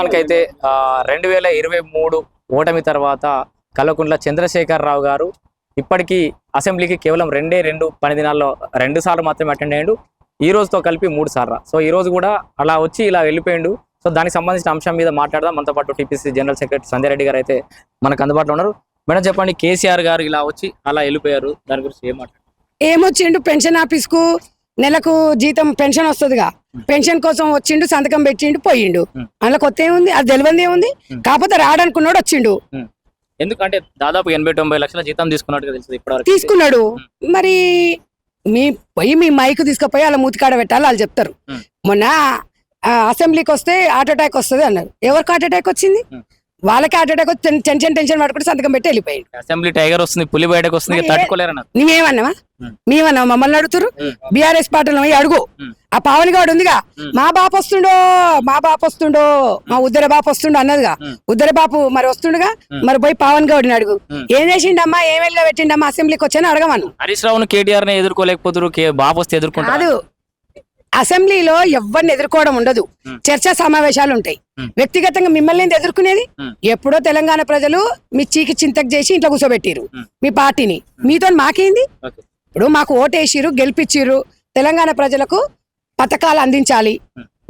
అయితే 2023 ఓటమి తర్వాత కల్వకుంట్ల చంద్రశేఖరరావు గారు ఇప్పటికీ అసెంబ్లీకి కేవలం రెండు పని దినాల్లో 2 సార్లు మాత్రమే అటెండ్ అయ్యాడు. ఈ రోజుతో కలిపి 3 సార్లు. సో ఈ రోజు కూడా అలా వచ్చి ఇలా వెళ్ళిపోయాడు. సో దానికి సంబంధించిన అంశం మీద మాట్లాడదాం. మనతో పాటు TPC general secretary Sanjay Reddy గారు అయితే మనకు అందుబాటులో ఉన్నారు. మేడం చెప్పండి, కేసీఆర్ గారు ఇలా వచ్చి అలా వెళ్ళిపోయారు, దాని గురించి ఏం మాట్లాడారు? ఏమొచ్చిండు, పెన్షన్ ఆఫీస్ కు నెలకు జీతం పెన్షన్ వస్తుందిగా, పెన్షన్ కోసం వచ్చిండు, సంతకం పెట్టిండు, పోయిండు. అందులో కొత్త ఏముంది, అది తెలియదు ఏముంది. కాకపోతే రాడనుకున్నాడు, వచ్చిండు. ఎందుకంటే దాదాపు 80-90 లక్షల జీతం తీసుకున్నట్టుగా తెలుసు ఇప్పటివరకు. తీసుకున్నాడు. మరి మీ మైక్ తీసుకుపోయి అలా మూతికాడ పెట్టాలి, వాళ్ళు చెప్తారు. మొన్న అసెంబ్లీకి వస్తే హార్ట్ అటాక్ వస్తుంది అన్నారు. ఎవరికి హార్ట్ అటాక్ వచ్చింది? వాళ్ళకి హార్ట్ అటాక్ వచ్చి టెన్షన్ పడుకుంటే సంతకం పెట్టి వెళ్ళిపోయాడు. అసెంబ్లీ టైగర్ వస్తుంది, పులి బయటకు వస్తుంది, తట్టుకోలేరన్నారు. నువ్వేమన్నావా? మేమన్నావా? మమ్మల్ని అడుగుతారు. బీఆర్ఎస్ పార్టీలో అడుగు. ఆ పావని గాడు ఉందిగా, మా బాపు వస్తుండో, మా ఉద్దర బాపు వస్తుండో అన్నదిగా. ఉద్దర బాపు మరి వస్తుండగా, మరి పోయి పావన్ గౌడ్ని అడుగు. ఏం చేసిండమ్మా, ఏం వెళ్ళగా పెట్టిండమ్మా, అసెంబ్లీకి వచ్చాను అడగమను. హరీష్ రావును కేటీఆర్ ని ఎదుర్కోలేకపోతారు, బాపు వస్తే ఎదుర్కొంటారు. అసెంబ్లీలో ఎవరిని ఎదుర్కోవడం ఉండదు, చర్చా సమావేశాలు ఉంటాయి. వ్యక్తిగతంగా మిమ్మల్ని ఎదుర్కొనేది ఎప్పుడో తెలంగాణ ప్రజలు మీ చీకి చింతకు చేసి ఇంట్లో కూర్చోబెట్టిరు మీ పార్టీని. మీతో మాకేంది? ఇప్పుడు మాకు ఓటేసిరు, గెలిపించిర్రు. తెలంగాణ ప్రజలకు పథకాలు అందించాలి,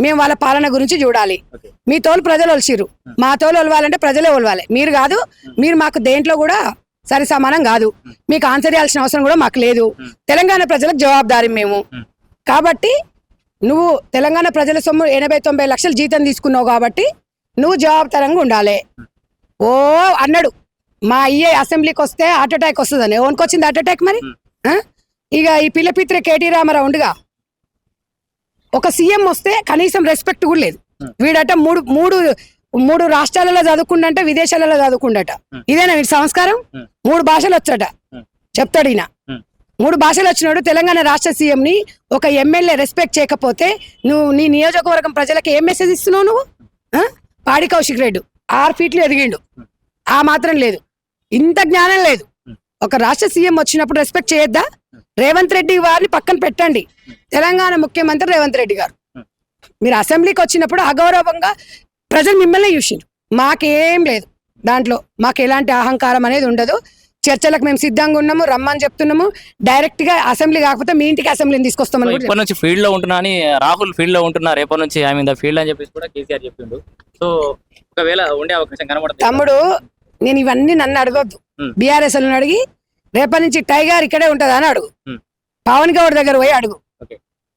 మేము వాళ్ళ పాలన గురించి చూడాలి. మీ తోలు ప్రజలు ఒలిసిరు, మా తోలు ఒలవాలంటే ప్రజలే ఒలవాలి, మీరు కాదు. మీరు మాకు దేంట్లో కూడా సరి సమానం కాదు. మీకు ఆన్సర్ చేయాల్సిన అవసరం కూడా మాకు లేదు. తెలంగాణ ప్రజలకు జవాబుదారి మేము. కాబట్టి నువ్వు తెలంగాణ ప్రజల సొమ్ము 80-90 లక్షలు జీతం తీసుకున్నావు కాబట్టి నువ్వు జవాబుదారంగా ఉండాలి. ఓ అన్నాడు, మా అయ్యే అసెంబ్లీకి వస్తే హార్ట్ అటాక్ వస్తుందని. ఎవరికి హార్ట్ అటాక్? మరి ఇక ఈ పిల్లపిత్ర కేటీ రామారావు ఉండుగా, ఒక సీఎం వస్తే కనీసం రెస్పెక్ట్ కూడా లేదు. వీడట మూడు రాష్ట్రాలలో చదువుకుండంట, విదేశాలలో చదువుకుండట. ఇదేనా వీడి సంస్కారం? 3 భాషలు వచ్చట చెప్తాడు ఈయన. 3 భాషలు వచ్చినాడు. తెలంగాణ రాష్ట్ర సీఎం ని ఒక ఎమ్మెల్యే రెస్పెక్ట్ చేయకపోతే నువ్వు నీ నియోజకవర్గం ప్రజలకు ఏం మెసేజ్ ఇస్తున్నావు? నువ్వు పాడి కౌశిక్ రెడ్డి 6 ఫీట్లు ఎదిగిండు, ఆ మాత్రం లేదు. ఇంత జ్ఞానం లేదు. ఒక రాష్ట్ర సీఎం వచ్చినప్పుడు రెస్పెక్ట్ చేయొద్దా? రేవంత్ రెడ్డి వారిని పక్కన పెట్టండి. తెలంగాణ ముఖ్యమంత్రి రేవంత్ రెడ్డి గారు, మీరు అసెంబ్లీకి వచ్చినప్పుడు అగౌరవంగా ప్రజలు మిమ్మల్ని చూసిండ్రు. మాకేం లేదు దాంట్లో, మాకు ఎలాంటి అహంకారం అనేది ఉండదు. చర్చలకు మేము సిద్ధంగా ఉన్నాము, రమ్మని చెప్తున్నాము. డైరెక్ట్ గా అసెంబ్లీ కాకపోతే మీ ఇంటికి అసెంబ్లీని తీసుకొస్తామని. ఇప్పటి నుంచి ఫీల్డ్ లో ఉంటున్నా అని రాహుల్ ఫీల్డ్ లో ఉంటున్నా, రేపటి నుంచి ఐ మీన్ ద ఫీల్డ్ అని చెప్పేసి కూడా కేసీఆర్ చెప్పిండు. సో ఒకవేళ ఉండే అవకాశం కనబడుతుంది. తమ్ముడు, నేను ఇవన్నీ నన్ను అడగొద్దు. బీఆర్ఎస్ అడిగి రేపటి నుంచి టైగర్ ఇక్కడే ఉంటది అని అడుగు. పవన్ గౌడ్ దగ్గర పోయి అడుగు.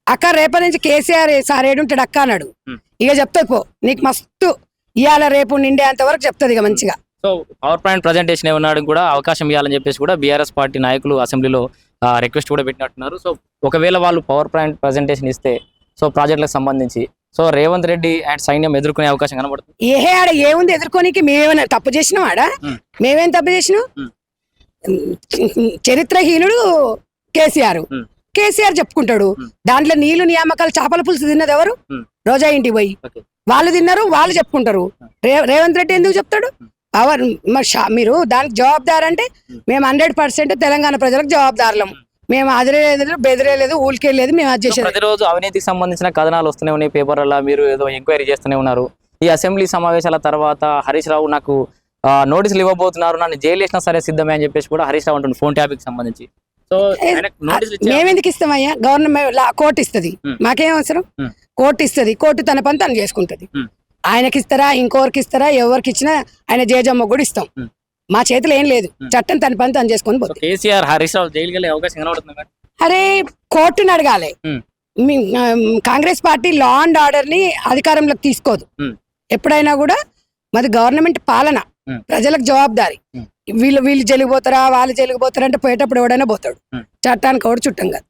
అక్క రేపటి నుంచి కేసీఆర్ సార్ ఏడుంటాడు అక్క అని అడుగు. ఇక చెప్తా పో, నీకు మస్తు ఇవాళ రేపు నిండే అంత వరకు చెప్తుంది ఇక మంచిగా. సో పవర్ పాయింట్ ప్రజెంటేషన్ ఏమన్నాడు కూడా అవకాశం ఇవ్వాలని చెప్పేసి కూడా బీఆర్ఎస్ పార్టీ నాయకులు అసెంబ్లీలో రిక్వెస్ట్ కూడా పెట్టినట్టున్నారు. సో ఒకవేళ వాళ్ళు పవర్ పాయింట్ ప్రజెంటేషన్ ఇస్తే సో ప్రాజెక్టులకు సంబంధించి సో రేవంత్ రెడ్డి అండ్ సైన్యం ఎదుర్కొనే అవకాశం కనబడుతుంది. ఆడ ఏముంది ఎదుర్కోనికి? మేమేమైనా తప్పు చేసినాం? ఆడ మేమేం తప్పు చేసినాం? చరిత్రహీనుడు కేసీఆర్ చెప్పుకుంటాడు. దాంట్లో నీళ్లు నియామకాలు చేపల పులుసు తిన్నది ఎవరు? రోజా ఇంటికి పోయి వాళ్ళు తిన్నారు, వాళ్ళు చెప్పుకుంటారు. రేవంత్ రెడ్డి ఎందుకు చెప్తాడు? మీరు దానికి జవాబుదారు అంటే మేము 100% తెలంగాణ ప్రజలకు జవాబుదారులము. మేము అదిరేలేదు, బెదిరేలేదు, ఊరికెళ్ళలేదు. మేము అది చేసేది. ప్రతిరోజు అవినీతికి సంబంధించిన కథనాలు వస్తూనే ఉన్నాయి పేపర్లలో, మీరు ఏదో ఎంక్వైరీ చేస్తూనే ఉన్నారు. ఈ అసెంబ్లీ సమావేశాల తర్వాత హరీష్ రావు నాకు నోటీసులు ఇవ్వబోతున్నారు, నన్ను జైలు వేసినా సరే సిద్ధమే అని చెప్పేసి కూడా హరీష్ రావు అంటుంది ఫోన్ ట్యాపింగ్ సంబంధించి. సో మేమెందుకు ఇస్తామయ్యా? గవర్నమెంట్ కోర్టు ఇస్తుంది, మాకేం అవసరం? కోర్టు ఇస్తుంది, కోర్టు తన పని తను చేసుకుంటది. ఆయనకి ఇస్తారా, ఇంకోరికి ఇస్తారా, ఎవరికి ఇచ్చినా ఆయన జేజమ్మ కూడా ఇస్తాం. మా చేతిలో ఏం లేదు, చట్టం తన పని తను చేసుకొని పోతుంది. కేసీఆర్ హరీష్ రావు జైలుకి వెళ్ళే అవకాశం కనబడుతుంది. అరే కోర్టుని అడగాలి. Congress party law and order ని అధికారంలోకి తీసుకోదు. ఎప్పుడైనా కూడా మాది గవర్నమెంట్ పాలన, ప్రజలకు జవాబుదారి. వీళ్ళు జైలుకి పోతారా, వాళ్ళు జైలుకి పోతారా అంటే పోయేటప్పుడు ఎవడైనా పోతాడు. చట్టానికి ఎవడు చుట్టం కాదు.